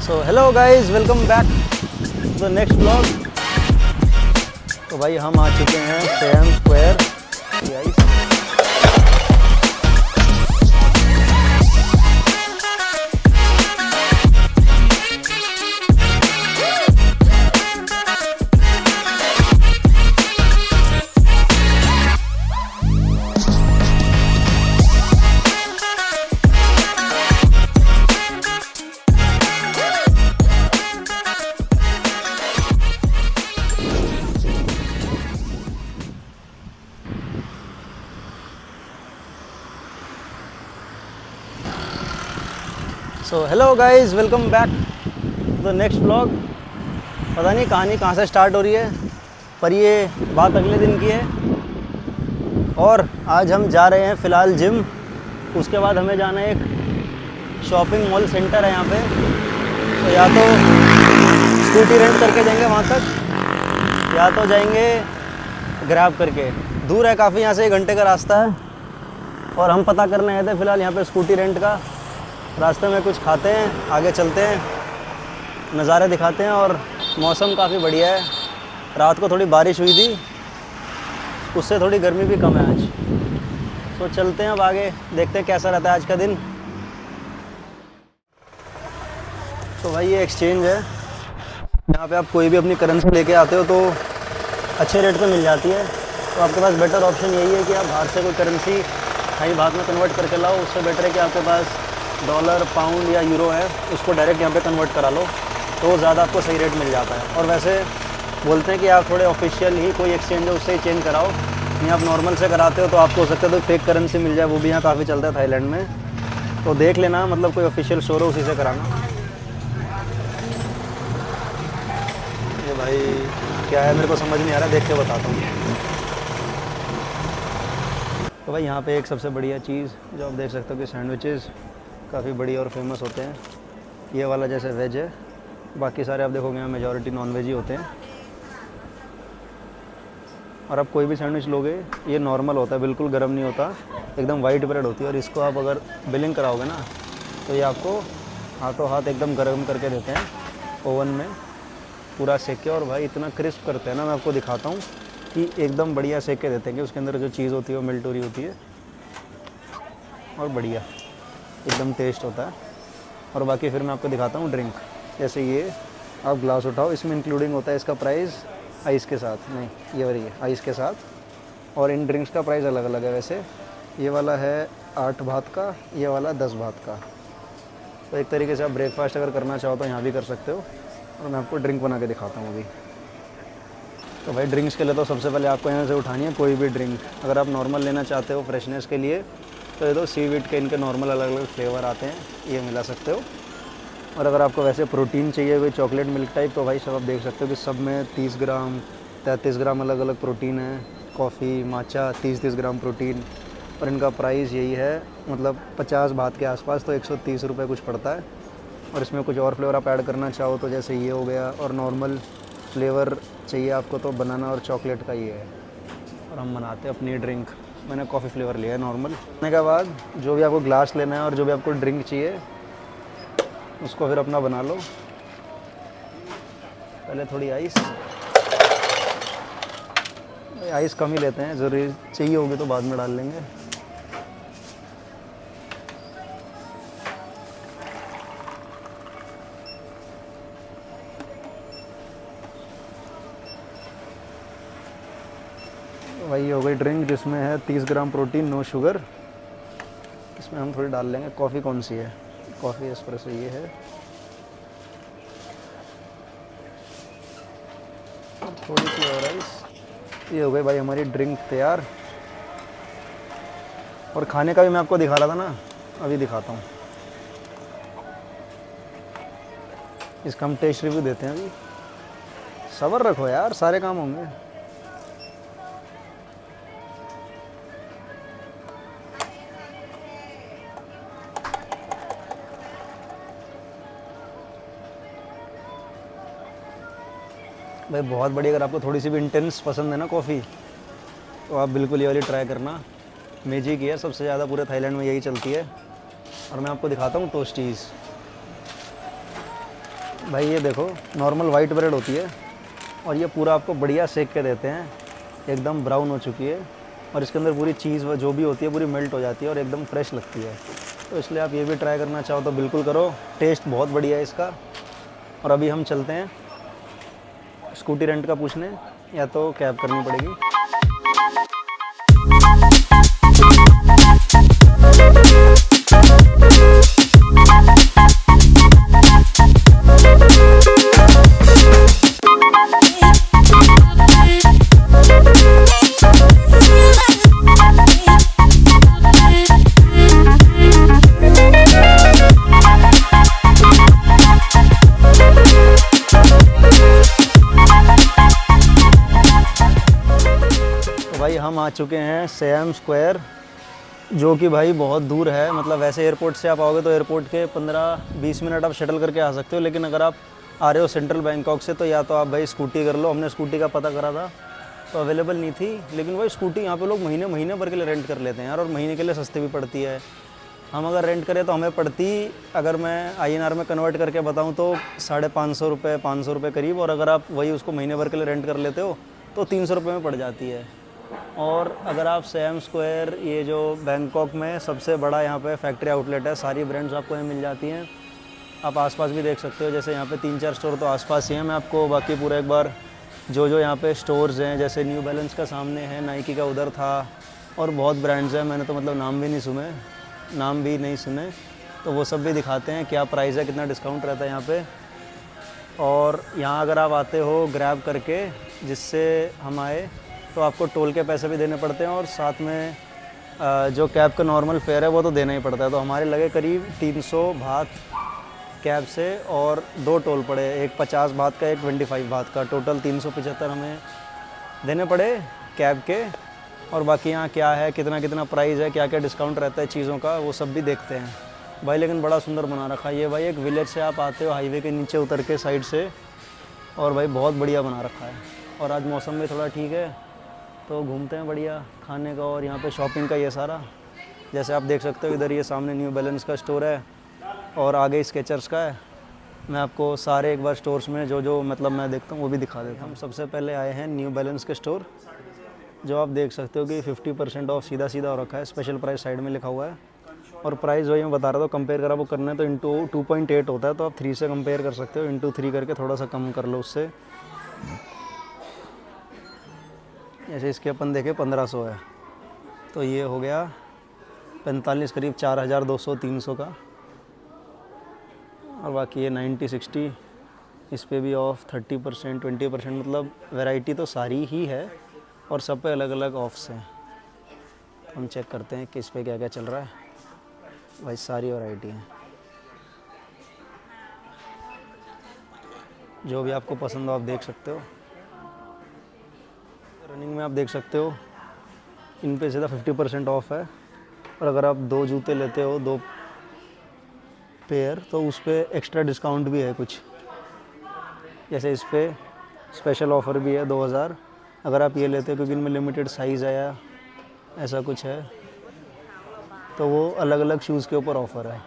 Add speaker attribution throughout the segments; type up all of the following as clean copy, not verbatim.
Speaker 1: So hello guys, welcome back to the next blog. तो भाई हम आ चुके हैं same square guys. So hello guys, welcome back to the next blog. पता नहीं कहानी कहाँ से स्टार्ट हो रही है, पर ये बात अगले दिन की है। और आज हम जा रहे हैं फ़िलहाल जिम। उसके बाद हमें जाना है एक शॉपिंग मॉल सेंटर है यहाँ पे। तो या तो स्कूटी रेंट करके जाएंगे वहाँ तक, या तो जाएंगे ग्रैब करके। दूर है काफ़ी, यहाँ से 1 घंटे का रास्ता है। और हम पता करने आए थे फ़िलहाल यहाँ पे स्कूटी रेंट का। रास्ते में कुछ खाते हैं, आगे चलते हैं, नज़ारे दिखाते हैं। और मौसम काफ़ी बढ़िया है। रात को थोड़ी बारिश हुई थी, उससे थोड़ी गर्मी भी कम है आज। तो चलते हैं अब आगे, देखते हैं कैसा रहता है आज का दिन। तो भाई ये एक्सचेंज है, यहाँ पे आप कोई भी अपनी करेंसी लेके आते हो तो अच्छे रेट पे मिल जाती है। तो आपके पास बेटर ऑप्शन यही है कि आप बाहर से कोई करेंसी थाई बात में कन्वर्ट करके लाओ। उससे बेटर है कि आपके पास डॉलर, पाउंड या यूरो है, उसको डायरेक्ट यहाँ पे कन्वर्ट करा लो, तो ज़्यादा आपको सही रेट मिल जाता है। और वैसे बोलते हैं कि आप थोड़े ऑफिशियल ही कोई एक्सचेंज है उससे ही चेंज कराओ। नहीं आप नॉर्मल से कराते हो तो आपको हो सकता है तो फेक करेंसी मिल जाए। वो भी यहाँ काफ़ी चलता है थाईलैंड में, तो देख लेना, मतलब कोई ऑफिशियल शोर हो उसी से कराना। ये भाई क्या है मेरे को समझ नहीं आ रहा, देख के बताता हूँ। तो भाई यहाँ पे एक सबसे बढ़िया चीज़ जो आप देख सकते हो कि सैंडविचेज़ काफ़ी बड़ी और फेमस होते हैं। ये वाला जैसे वेज है, बाकी सारे आप देखोगे यहाँ मेजॉरिटी नॉन वेज ही होते हैं। और आप कोई भी सैंडविच लोगे, ये नॉर्मल होता है, बिल्कुल गर्म नहीं होता, एकदम वाइट ब्रेड होती है। और इसको आप अगर बिलिंग कराओगे ना, तो ये आपको हाथों हाथ एकदम गर्म करके देते हैं ओवन में, पूरा सेक के। और भाई इतना क्रिस्प करते हैं ना, मैं आपको दिखाता हूँ कि एकदम बढ़िया सेक के देते हैं कि उसके अंदर जो चीज़ होती है वो मेल्ट हो रही होती है, और बढ़िया एकदम टेस्ट होता है। और बाकी फिर मैं आपको दिखाता हूँ ड्रिंक। जैसे ये आप ग्लास उठाओ, इसमें इंक्लूडिंग होता है इसका प्राइस आइस के साथ, नहीं ये वाली है आइस के साथ। और इन ड्रिंक्स का प्राइस अलग अलग है। वैसे ये वाला है 8 बात का, ये वाला 10 बात का। तो एक तरीके से आप ब्रेकफास्ट अगर करना चाहो तो यहाँ भी कर सकते हो। और मैं आपको ड्रिंक बना के दिखाता हूँ अभी। तो भाई ड्रिंक्स के लिए तो सबसे पहले आपको यहाँ से उठानी है कोई भी ड्रिंक। अगर आप नॉर्मल लेना चाहते हो फ्रेशनेस के लिए, तो ये तो सीवीड के इनके नॉर्मल अलग अलग फ्लेवर आते हैं, ये मिला सकते हो। और अगर आपको वैसे प्रोटीन चाहिए कोई चॉकलेट मिल्क टाइप, तो भाई सब आप देख सकते हो कि सब में 30 ग्राम 33 ग्राम अलग अलग प्रोटीन है। कॉफ़ी माचा 30-30 ग्राम प्रोटीन। और इनका प्राइस यही है, मतलब 50 बात के आसपास, तो 130 रुपये कुछ पड़ता है। और इसमें कुछ और फ्लेवर आप ऐड करना चाहो तो जैसे ये हो गया। और नॉर्मल फ्लेवर चाहिए आपको तो बनाना और चॉकलेट का ये है। और हम बनाते हैं अपनी ड्रिंक। मैंने कॉफ़ी फ्लेवर लिया है नॉर्मल। लेने के बाद जो भी आपको ग्लास लेना है और जो भी आपको ड्रिंक चाहिए उसको फिर अपना बना लो। पहले थोड़ी आइस कम ही लेते हैं, ज़रूरी चाहिए होगी तो बाद में डाल लेंगे। वही हो गई ड्रिंक जिसमें है 30 ग्राम प्रोटीन, नो शुगर। इसमें हम थोड़ी डाल लेंगे। कॉफ़ी कौन सी है? कॉफ़ी एस्प्रेसो ये है। थोड़ी सी और आइस। ये हो गई भाई हमारी ड्रिंक तैयार। और खाने का भी मैं आपको दिखा रहा था ना, अभी दिखाता हूँ। इसका हम टेस्ट रिव्यू देते हैं अभी। सब्र रखो यार, सारे काम होंगे। भाई बहुत बढ़िया। अगर आपको थोड़ी सी भी इंटेंस पसंद है ना कॉफ़ी, तो आप बिल्कुल ये वाली ट्राई करना। मेजी की है, सबसे ज़्यादा पूरे थाईलैंड में यही चलती है। और मैं आपको दिखाता हूँ टोस्टीज़। भाई ये देखो नॉर्मल वाइट ब्रेड होती है और ये पूरा आपको बढ़िया सेक के देते हैं, एकदम ब्राउन हो चुकी है और इसके अंदर पूरी चीज़ जो भी होती है पूरी मेल्ट हो जाती है और एकदम फ्रेश लगती है। तो इसलिए आप ये भी ट्राई करना चाहो तो बिल्कुल करो, टेस्ट बहुत बढ़िया है इसका। और अभी हम चलते हैं स्कूटी रेंट का पूछने, या तो कैब करनी पड़ेगी। भाई हम आ चुके हैं सैम स्क्वायर, जो कि भाई बहुत दूर है। मतलब वैसे एयरपोर्ट से आप आओगे तो एयरपोर्ट के 15-20 मिनट आप शटल करके आ सकते हो, लेकिन अगर आप आ रहे हो सेंट्रल बैंकॉक से तो या तो आप भाई स्कूटी कर लो। हमने स्कूटी का पता करा था तो अवेलेबल नहीं थी, लेकिन भाई स्कूटी यहाँ पे लोग महीने भर के लिए रेंट कर लेते हैं यार, और महीने के लिए सस्ती भी पड़ती है। हम अगर रेंट करें तो हमें पड़ती, अगर मैं INR में कन्वर्ट करके बताऊँ तो 550 रुपये 500 रुपये करीब, और अगर आप वही उसको महीने भर के लिए रेंट कर लेते हो तो 300 रुपये में पड़ जाती है। और अगर आप सैम स्क्वायर, ये जो बैंकॉक में सबसे बड़ा यहाँ पे फैक्ट्री आउटलेट है, सारी ब्रांड्स आपको यहाँ मिल जाती हैं। आप आसपास भी देख सकते हो, जैसे यहाँ पे 3-4 स्टोर तो आसपास ही हैं। मैं आपको बाकी पूरा एक बार जो यहाँ पे स्टोर्स हैं, जैसे न्यू बैलेंस का सामने है, नाइकी का उधर था, और बहुत ब्रांड्स हैं, मैंने तो मतलब नाम भी नहीं सुने, तो वो सब भी दिखाते हैं क्या प्राइस है, कितना डिस्काउंट रहता है यहाँ पे। और यहाँ अगर आप आते हो ग्रैब करके, जिससे हम आए, तो आपको टोल के पैसे भी देने पड़ते हैं, और साथ में जो कैब का नॉर्मल फेयर है वो तो देना ही पड़ता है। तो हमारे लगे करीब 300 बात कैब से, और 2 टोल पड़े, एक 50 बात का, एक 25 बात का, टोटल 375 हमें देने पड़े कैब के। और बाकी यहाँ क्या है, कितना प्राइस है, क्या क्या डिस्काउंट रहता है चीज़ों का, वो सब भी देखते हैं भाई। लेकिन बड़ा सुंदर बना रखा है ये भाई, एक विलेज से आप आते हो हाईवे के नीचे उतर के साइड से, और भाई बहुत बढ़िया बना रखा है। और आज मौसम भी थोड़ा ठीक है तो घूमते हैं बढ़िया खाने का और यहाँ पे शॉपिंग का ये सारा। जैसे आप देख सकते हो इधर ये सामने न्यू बैलेंस का स्टोर है और आगे स्केचर्स का है। मैं आपको सारे एक बार स्टोर्स में जो मतलब मैं देखता हूँ वो भी दिखा देता हूँ। हम सबसे पहले आए हैं न्यू बैलेंस के स्टोर, जो आप देख सकते हो कि 50% ऑफ सीधा हो रखा है, स्पेशल प्राइस साइड में लिखा हुआ है। और प्राइस वही मैं बता रहा था, कंपेयर करा वो करना है तो इंटू 2.8 होता है, तो आप 3 से कंपेयर कर सकते हो, इंटू 3 करके थोड़ा सा कम कर लो उससे। जैसे इसके अपन देखें 1500 है, तो ये हो गया 45 करीब 4200-300 का। और बाकी ये 90-60, इस पे भी ऑफ 30% 20%, मतलब वैरायटी तो सारी ही है और सब पे अलग अलग ऑफ्स हैं। हम चेक करते हैं कि इस पे क्या क्या चल रहा है। भाई सारी वैरायटी है, जो भी आपको पसंद हो आप देख सकते हो। रनिंग में आप देख सकते हो इन पे सीधा 50% ऑफ है, और अगर आप 2 जूते लेते हो 2 पेयर तो उस पर एक्स्ट्रा डिस्काउंट भी है कुछ। जैसे इस पे स्पेशल ऑफ़र भी है 2000 अगर आप ये लेते हो, क्योंकि इनमें लिमिटेड साइज़ है या ऐसा कुछ है, तो वो अलग अलग शूज़ के ऊपर ऑफ़र है।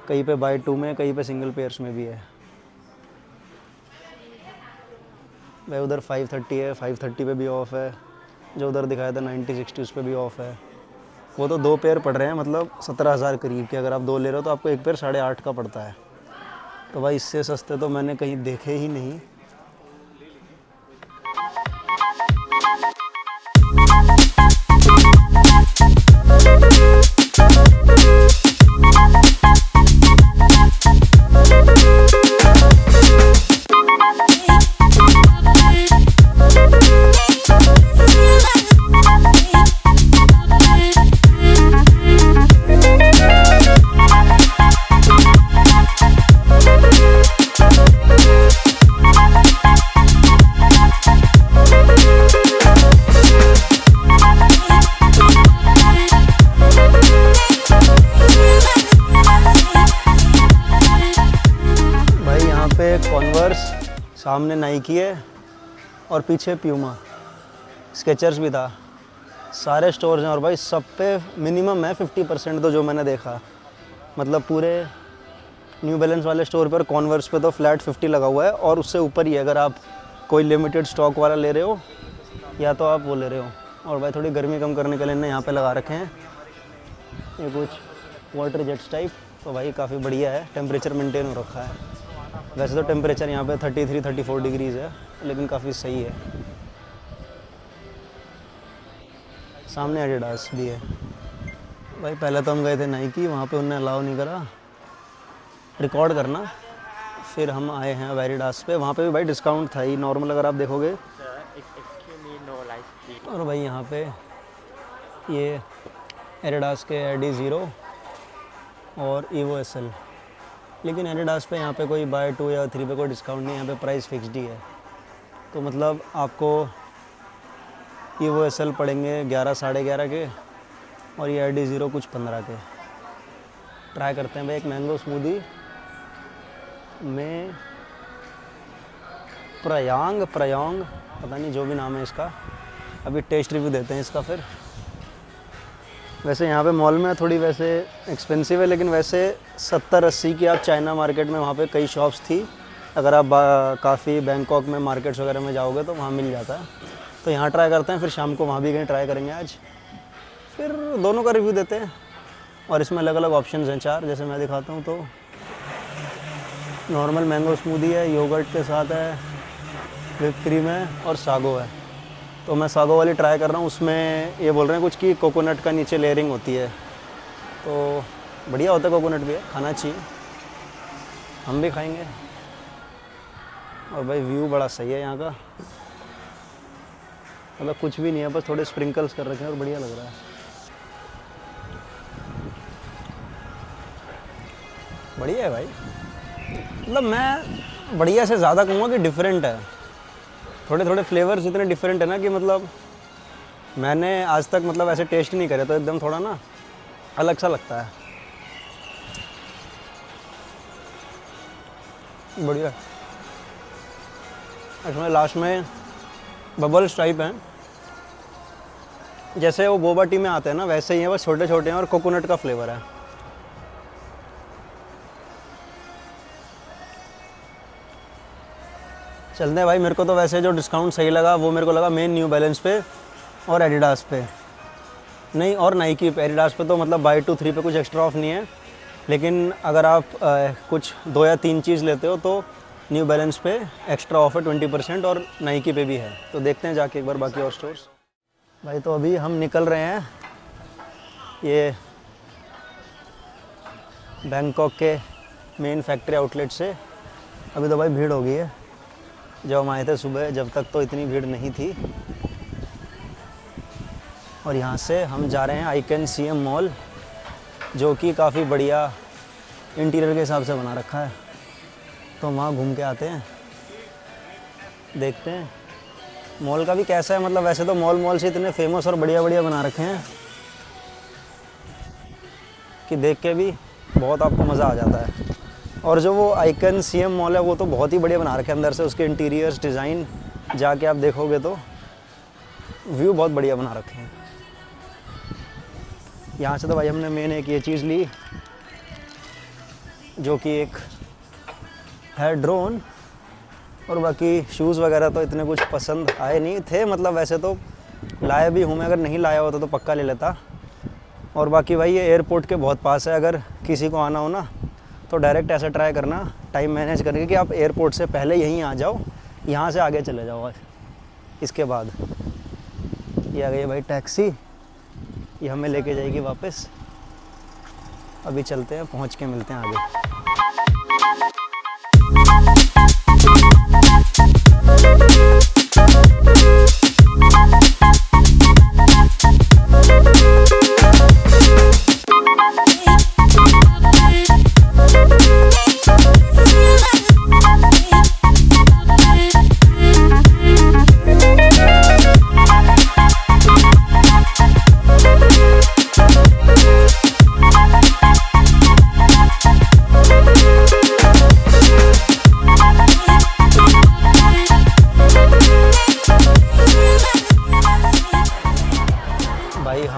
Speaker 1: कहीं पे बाय 2 में, कहीं पे सिंगल पेयर्स में भी है। भाई उधर 530 है, 530 पे भी ऑफ़ है। जो उधर दिखाया था 90-60 उस पर भी ऑफ़ है। वो तो 2 पेयर पड़ रहे हैं, मतलब 17,000 करीब के। अगर आप 2 ले रहे हो तो आपको एक पेयर 8.5 का पड़ता है। तो भाई इससे सस्ते तो मैंने कहीं देखे ही नहीं। कॉन्वर्स, सामने नाइकी है और पीछे प्यूमा, स्केचर्स भी था। सारे स्टोर्स हैं और भाई सब पे मिनिमम है 50% तो, जो मैंने देखा। मतलब पूरे न्यू बैलेंस वाले स्टोर पर कॉन्वर्स पे तो फ्लैट 50 लगा हुआ है, और उससे ऊपर ही है अगर आप कोई लिमिटेड स्टॉक वाला ले रहे हो या तो आप वो ले रहे हो। और भाई थोड़ी गर्मी कम करने के लिए ना यहाँ पे लगा रखे हैं ये कुछ वाटर जेट्स टाइप, तो भाई काफ़ी बढ़िया है, टेम्परेचर मेंटेन हो रखा है। वैसे तो टेम्परेचर यहाँ पे 33-34 डिग्रीज़ है, लेकिन काफ़ी सही है। सामने एडिडास भी है। भाई पहले तो हम गए थे नाइकी, वहाँ पे उन्होंने अलाउ नहीं करा रिकॉर्ड करना, फिर हम आए हैं एडिडास पे। वहाँ पे भी भाई डिस्काउंट था ही नॉर्मल अगर आप देखोगे। और भाई यहाँ पे ये एडिडास के AD0 और EVO SL, लेकिन एडिडास पे यहाँ पे कोई बाय 2 या 3 पे कोई डिस्काउंट नहीं है, यहाँ पे प्राइस फिक्स्ड ही है। तो मतलब आपको EVO SL पड़ेंगे 11 साढ़े 11 के, और ये AD0 कुछ 15 के। ट्राई करते हैं भाई एक मैंगो स्मूदी में प्रयांग पता नहीं जो भी नाम है इसका, अभी टेस्ट रिव्यू देते हैं इसका फिर। वैसे यहाँ पे मॉल में थोड़ी वैसे एक्सपेंसिव है, लेकिन वैसे 70-80 की आप चाइना मार्केट में वहाँ पे कई शॉप्स थी, अगर आप काफ़ी बैंकॉक में मार्केट्स वगैरह में जाओगे तो वहाँ मिल जाता है। तो यहाँ ट्राई करते हैं, फिर शाम को वहाँ भी कहीं ट्राई करेंगे आज, फिर दोनों का रिव्यू देते हैं। और इसमें अलग अलग ऑप्शंस हैं 4, जैसे मैं दिखाता हूँ। तो नॉर्मल मैंगो स्मूदी है, योगर्ट के साथ है, व्हिप क्रीम है और सागो है। तो मैं सागो वाली ट्राई कर रहा हूँ, उसमें ये बोल रहे हैं कुछ कि कोकोनट का नीचे लेयरिंग होती है, तो बढ़िया होता है, कोकोनट भी है, खाना चाहिए, हम भी खाएंगे। और भाई व्यू बड़ा सही है यहाँ का, मतलब कुछ भी नहीं है, बस थोड़े स्प्रिंकल्स कर रखे हैं और बढ़िया लग रहा है। बढ़िया है भाई, मतलब मैं बढ़िया से ज़्यादा कहूँगा कि डिफरेंट है। थोड़े थोड़े फ्लेवर्स इतने डिफरेंट है ना कि मतलब मैंने आज तक मतलब ऐसे टेस्ट नहीं करे, तो एकदम थोड़ा ना अलग सा लगता है। बढ़िया। इसमें लास्ट में बबल्स टाइप हैं, जैसे वो बोबा टी में आते हैं ना वैसे ही हैं, बस छोटे छोटे हैं और कोकोनट का फ्लेवर है। चलते हैं भाई। मेरे को तो वैसे जो डिस्काउंट सही लगा वो मेरे को लगा मेन न्यू बैलेंस पे और एडिडास पे, नहीं और नाइकी पे। एडिडास पे तो मतलब बाय 2 3 पे कुछ एक्स्ट्रा ऑफ नहीं है, लेकिन अगर आप कुछ 2 या 3 चीज़ लेते हो तो न्यू बैलेंस पे एक्स्ट्रा ऑफ है 20%, और नाइकी पे भी है। तो देखते हैं जाके एक बार बाकी और स्टोर्स। भाई तो अभी हम निकल रहे हैं ये बैंकॉक के मेन फैक्ट्री आउटलेट से। अभी तो भाई भीड़ हो गई है, जब हम आए थे सुबह जब तक तो इतनी भीड़ नहीं थी। और यहाँ से हम जा रहे हैं आइकन CM मॉल, जो कि काफ़ी बढ़िया इंटीरियर के हिसाब से बना रखा है, तो वहाँ घूम के आते हैं, देखते हैं मॉल का भी कैसा है। मतलब वैसे तो मॉल से इतने फेमस और बढ़िया बढ़िया बना रखे हैं कि देख के भी बहुत आपको मज़ा आ जाता है। और जो वो आइकन CM मॉल है वो तो बहुत ही बढ़िया बना रखे हैं अंदर से, उसके इंटीरियर्स डिज़ाइन जाके आप देखोगे तो व्यू बहुत बढ़िया बना रखे हैं। यहाँ से तो भाई हमने मेन एक ये चीज़ ली, जो कि एक है ड्रोन, और बाकी शूज़ वगैरह तो इतने कुछ पसंद आए नहीं थे। मतलब वैसे तो लाया भी हूँ मैं, अगर नहीं लाया होता तो पक्का ले लेता। और बाकी भाई ये एयरपोर्ट के बहुत पास है, अगर किसी को आना हो ना तो डायरेक्ट ऐसा ट्राई करना टाइम मैनेज करके कि आप एयरपोर्ट से पहले यहीं आ जाओ, यहाँ से आगे चले जाओ। इसके बाद ये आ गई भाई टैक्सी, ये हमें लेके जाएगी वापस। अभी चलते हैं, पहुँच के मिलते हैं आगे।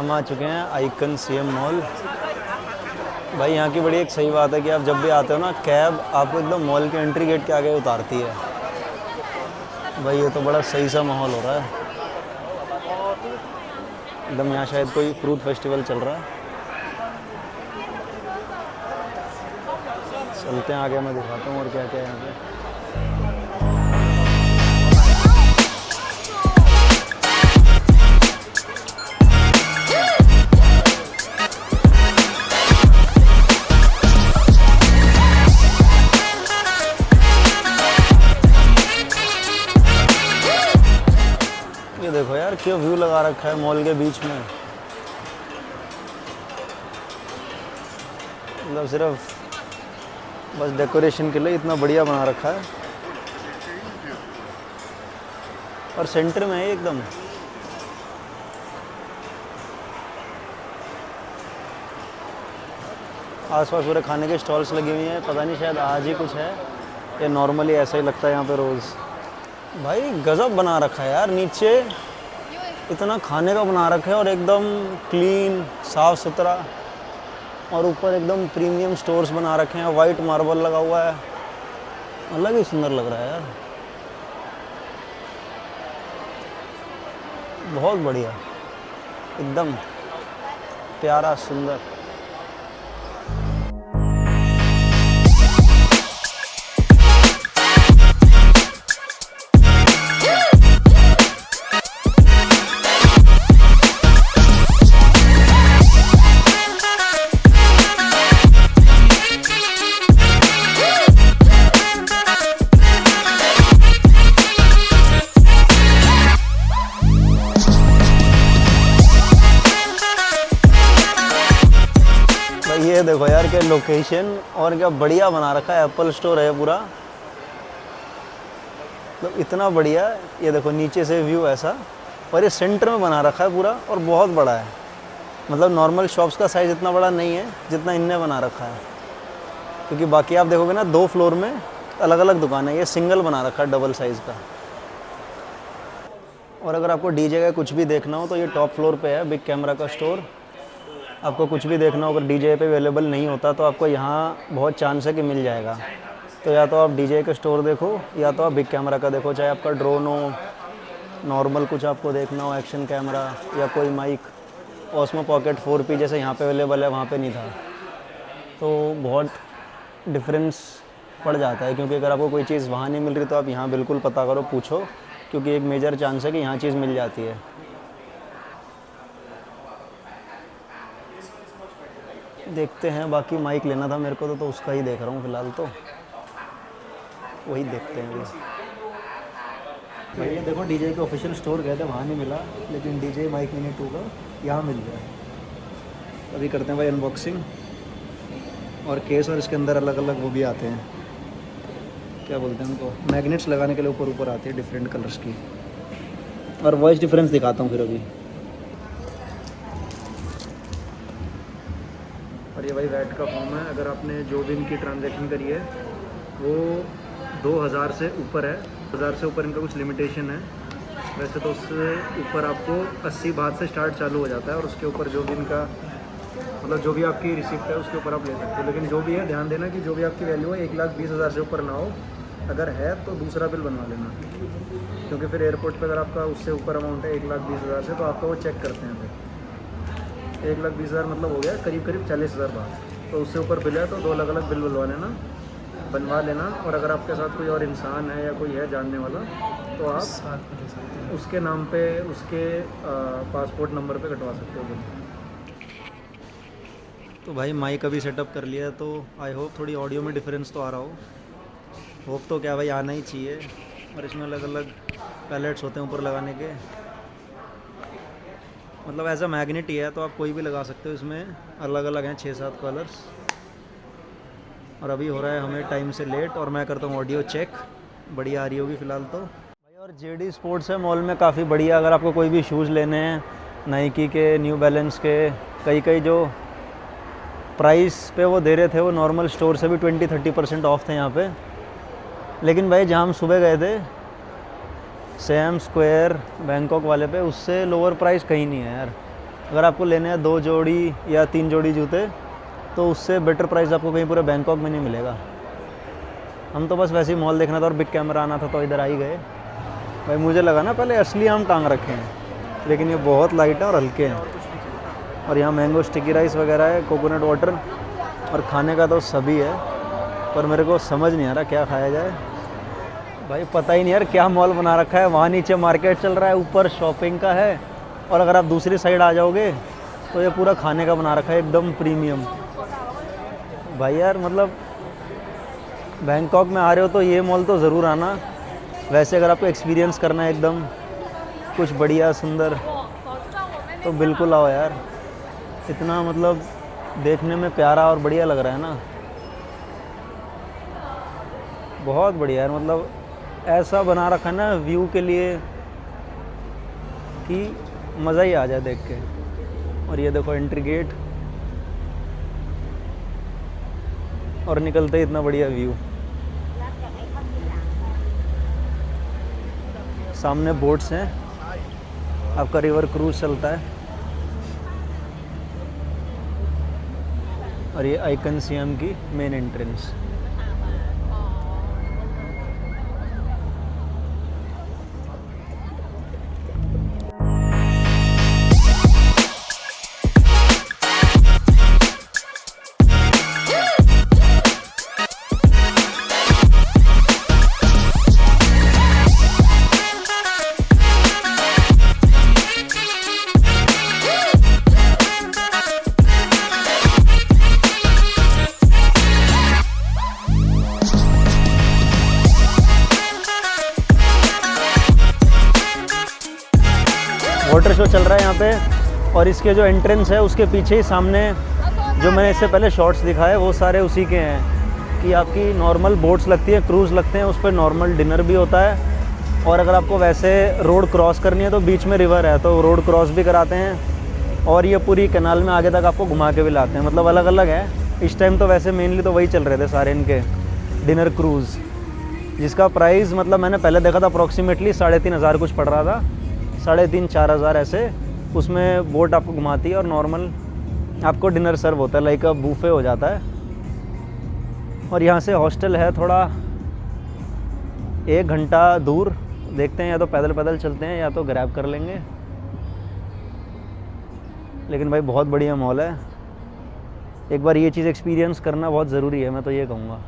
Speaker 1: आ चुके हैं आइकन CM मॉल, भाई यहाँ की बड़ी एक सही बात है कि आप जब भी आते हो ना, कैब आपको एकदम मॉल के एंट्री गेट के आगे उतारती है। भाई ये तो बड़ा सही सा माहौल हो रहा है एकदम। यहाँ शायद कोई फ्रूट फेस्टिवल चल रहा है। चलते हैं आगे, मैं दिखाता हूँ और क्या क्या है यहाँ पे। ये देखो यार क्या व्यू लगा रखा है मॉल के बीच में। मतलब सिर्फ बस डेकोरेशन के लिए इतना बढ़िया बना रखा है। और सेंटर में है एकदम। आसपास पूरे खाने के स्टॉल्स लगी हुई हैं। पता नहीं शायद आज ही कुछ है या नॉर्मली ऐसा ही लगता है यहाँ पे रोज़। भाई गजब बना रखा है यार। नीचे इतना खाने का बना रखा है और एकदम क्लीन साफ़ सुथरा। और ऊपर एकदम प्रीमियम स्टोर्स बना रखे हैं। वाइट मार्बल लगा हुआ है। अलग ही सुंदर लग रहा है यार। बहुत बढ़िया, एकदम प्यारा सुंदर। ये देखो यार क्या लोकेशन और क्या बढ़िया बना रखा है। एप्पल स्टोर है पूरा, मतलब इतना बढ़िया। ये देखो नीचे से व्यू ऐसा, और ये सेंटर में बना रखा है पूरा और बहुत बड़ा है। मतलब नॉर्मल शॉप्स का साइज़ इतना बड़ा नहीं है जितना इनने बना रखा है। क्योंकि बाकी आप देखोगे ना 2 फ्लोर में अलग अलग दुकान है, ये सिंगल बना रखा है डबल साइज़ का। और अगर आपको डीजे का कुछ भी देखना हो तो ये टॉप फ्लोर पे है बिग कैमरा का स्टोर। आपको कुछ भी देखना हो, अगर डीजे पे अवेलेबल नहीं होता तो आपको यहाँ बहुत चांस है कि मिल जाएगा। तो या तो आप डीजे का स्टोर देखो या तो आप बिग कैमरा का देखो। चाहे आपका ड्रोन हो, नॉर्मल कुछ आपको देखना हो, एक्शन कैमरा या कोई माइक, ऑस्मो पॉकेट 4P जैसे यहाँ पे अवेलेबल है वहाँ पे नहीं था। तो बहुत डिफरेंस पड़ जाता है। क्योंकि अगर आपको कोई चीज़ वहाँ नहीं मिल रही तो आप यहाँ बिल्कुल पता करो, पूछो, क्योंकि एक मेजर चांस है कि यहाँ चीज़ मिल जाती है। देखते हैं। बाकी माइक लेना था मेरे को तो उसका ही देख रहा हूँ फ़िलहाल, तो वही देखते हैं। भैया देखो डीजे के ऑफिशियल स्टोर गए थे, वहाँ नहीं मिला, लेकिन डीजे माइक मिनी 2 का यहाँ मिल गया। अभी करते हैं भाई अनबॉक्सिंग। और केस और इसके अंदर अलग अलग वो भी आते हैं, क्या बोलते हैं उनको, मैग्नेट्स लगाने के लिए ऊपर ऊपर आती है डिफरेंट कलर्स की। और वॉइस डिफरेंस दिखाता हूँ फिर अभी। और ये भाई वैट का फॉर्म है। अगर आपने जो भी इनकी ट्रांजैक्शन करी है वो 2000 से ऊपर है, 1000 से ऊपर इनका कुछ लिमिटेशन है। वैसे तो उससे ऊपर आपको 80 बात से स्टार्ट चालू हो जाता है, और उसके ऊपर जो भी इनका मतलब जो भी आपकी रिसिप्ट है उसके ऊपर आप ले सकते हो। लेकिन जो भी है ध्यान देना कि जो भी आपकी वैल्यू है 1,20,000 से ऊपर ना हो। अगर है तो दूसरा बिल बनवा लेना, क्योंकि फिर एयरपोर्ट पर अगर आपका उससे ऊपर अमाउंट है 1,20,000 से तो आपका वो चेक करते हैं। फिर 1,20,000 मतलब हो गया करीब करीब 40,000 बात। तो उससे ऊपर बिल है तो 2 अलग अलग बिल बनवा लेना। और अगर आपके साथ कोई और इंसान है या कोई है जानने वाला तो आप उसके नाम पे उसके पासपोर्ट नंबर पे कटवा सकते हो बिल। तो भाई माइक अभी सेटअप कर लिया है, तो आई होप थोड़ी ऑडियो में डिफरेंस तो आ रहा हो। होप तो क्या भाई, आना ही चाहिए। और इसमें अलग अलग पैलेट्स होते हैं ऊपर लगाने के, मतलब ऐसा मैग्नेट ही है तो आप कोई भी लगा सकते हो। इसमें अलग अलग हैं 6-7 कलर्स। और अभी हो रहा है हमें टाइम से लेट, और मैं करता हूँ ऑडियो चेक। बढ़िया आ रही होगी फ़िलहाल तो भाई। और JD स्पोर्ट्स है मॉल में काफ़ी बढ़िया। अगर आपको कोई भी शूज़ लेने हैं, नाइकी के, न्यू बैलेंस के, कई जो प्राइस पे वो दे रहे थे वो नॉर्मल स्टोर से भी 20-30% ऑफ थे यहाँ पे। लेकिन भाई जहाँ हम सुबह गए थे सैम स्क्वायर बैंकॉक वाले पे, उससे लोअर प्राइस कहीं नहीं है यार। अगर आपको लेने हैं 2 जोड़ी या 3 जोड़ी जूते तो उससे बेटर प्राइस आपको कहीं पूरे बैंकॉक में नहीं मिलेगा। हम तो बस वैसे ही मॉल देखना था और बिग कैमरा आना था तो इधर आ ही गए। भाई मुझे लगा ना पहले असली आम टांग रखे हैं, लेकिन ये बहुत लाइट है और हल्के हैं। और यहाँ मैंगो स्टिकी राइस वगैरह है, कोकोनट वाटर, और खाने का तो सभी है, पर मेरे को समझ नहीं आ रहा क्या खाया जाए। भाई पता ही नहीं यार क्या मॉल बना रखा है। वहाँ नीचे मार्केट चल रहा है, ऊपर शॉपिंग का है, और अगर आप दूसरी साइड आ जाओगे तो ये पूरा खाने का बना रखा है, एकदम प्रीमियम। भाई यार मतलब बैंकॉक में आ रहे हो तो ये मॉल तो ज़रूर आना। वैसे अगर आपको एक्सपीरियंस करना है एकदम कुछ बढ़िया सुंदर, तो बिल्कुल आओ यार। इतना मतलब देखने में प्यारा और बढ़िया लग रहा है ना, बहुत बढ़िया यार। मतलब ऐसा बना रखा है ना व्यू के लिए कि मज़ा ही आ जाए देख के। और ये देखो एंट्री गेट, और निकलते ही इतना बढ़िया व्यू। सामने बोट्स हैं, आपका रिवर क्रूज चलता है। और ये आइकन सियम की मेन एंट्रेंस। वाटर शो चल रहा है यहाँ पे, और इसके जो एंट्रेंस है उसके पीछे ही सामने जो मैंने इससे पहले शॉर्ट्स दिखाए वो सारे उसी के हैं कि आपकी नॉर्मल बोट्स लगती है, क्रूज़ लगते हैं, उस पर नॉर्मल डिनर भी होता है। और अगर आपको वैसे रोड क्रॉस करनी है तो बीच में रिवर है तो रोड क्रॉस भी कराते हैं, और ये पूरी कैनाल में आगे तक आपको घुमा के भी लाते हैं। मतलब अलग अलग है। इस टाइम तो वैसे मेनली तो वही चल रहे थे सारे इनके डिनर क्रूज़, जिसका प्राइस मतलब मैंने पहले देखा था अप्रॉक्सीमेटली 3,500 कुछ पड़ रहा था, 3,500-4,000 ऐसे। उसमें बोट आपको घुमाती है और नॉर्मल आपको डिनर सर्व होता है, लाइक अ बूफे हो जाता है। और यहाँ से हॉस्टल है थोड़ा 1 घंटा दूर, देखते हैं या तो पैदल पैदल चलते हैं या तो ग्रैब कर लेंगे। लेकिन भाई बहुत बढ़िया मॉल है, एक बार ये चीज़ एक्सपीरियंस करना बहुत ज़रूरी है, मैं तो ये कहूँगा।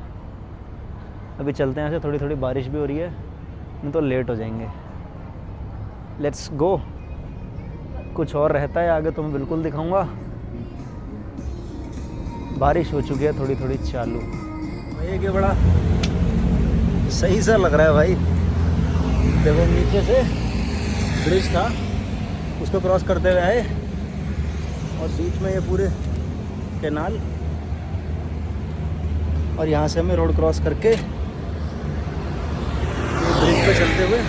Speaker 1: अभी चलते हैं यहाँ से, थोड़ी थोड़ी बारिश भी हो रही है, नहीं तो लेट हो जाएंगे। Let's go. कुछ और रहता है आगे तो मैं बिल्कुल दिखाऊंगा। बारिश हो चुकी है थोड़ी थोड़ी चालू। ये क्या बड़ा सही सा लग रहा है भाई। देखो नीचे से ब्रिज था, उसको क्रॉस करते हुए आए, और बीच में ये पूरे कैनाल, और यहाँ से हमें रोड क्रॉस करके ये ब्रिज पे चलते हुए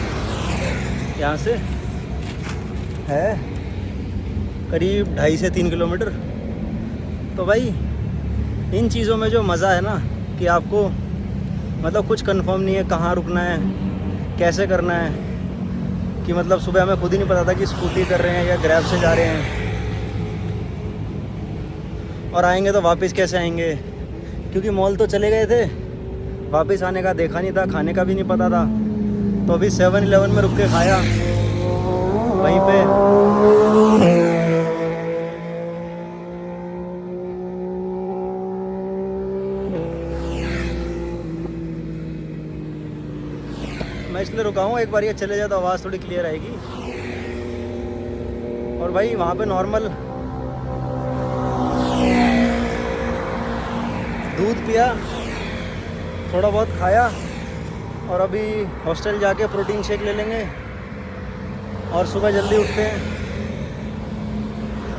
Speaker 1: यहाँ से है करीब 2.5 से 3 किलोमीटर। तो भाई इन चीज़ों में जो मज़ा है ना कि आपको मतलब कुछ कंफर्म नहीं है कहाँ रुकना है, कैसे करना है, कि मतलब सुबह हमें खुद ही नहीं पता था कि स्कूटी कर रहे हैं या ग्रैब से जा रहे हैं, और आएंगे तो वापस कैसे आएंगे, क्योंकि मॉल तो चले गए थे, वापस आने का देखा नहीं था, खाने का भी नहीं पता था। तो अभी 7-Eleven में रुक के खाया वहीं पे। मैं इसलिए रुका हूँ, एक बार ये चले जाए तो आवाज़ थोड़ी क्लियर आएगी। और भाई वहाँ पे नॉर्मल दूध पिया, थोड़ा बहुत खाया, और अभी हॉस्टल जाके प्रोटीन शेक ले लेंगे और सुबह जल्दी उठते हैं।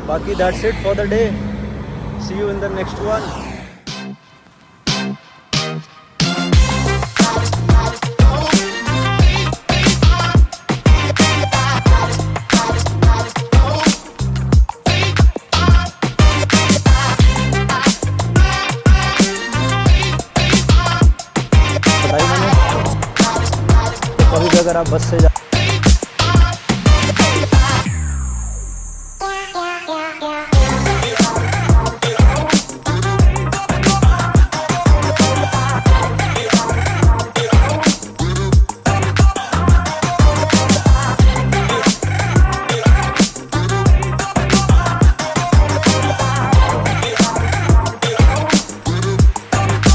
Speaker 1: बाकी that's it for the day, see you in the next one. कभी भी अगर आप बस से जा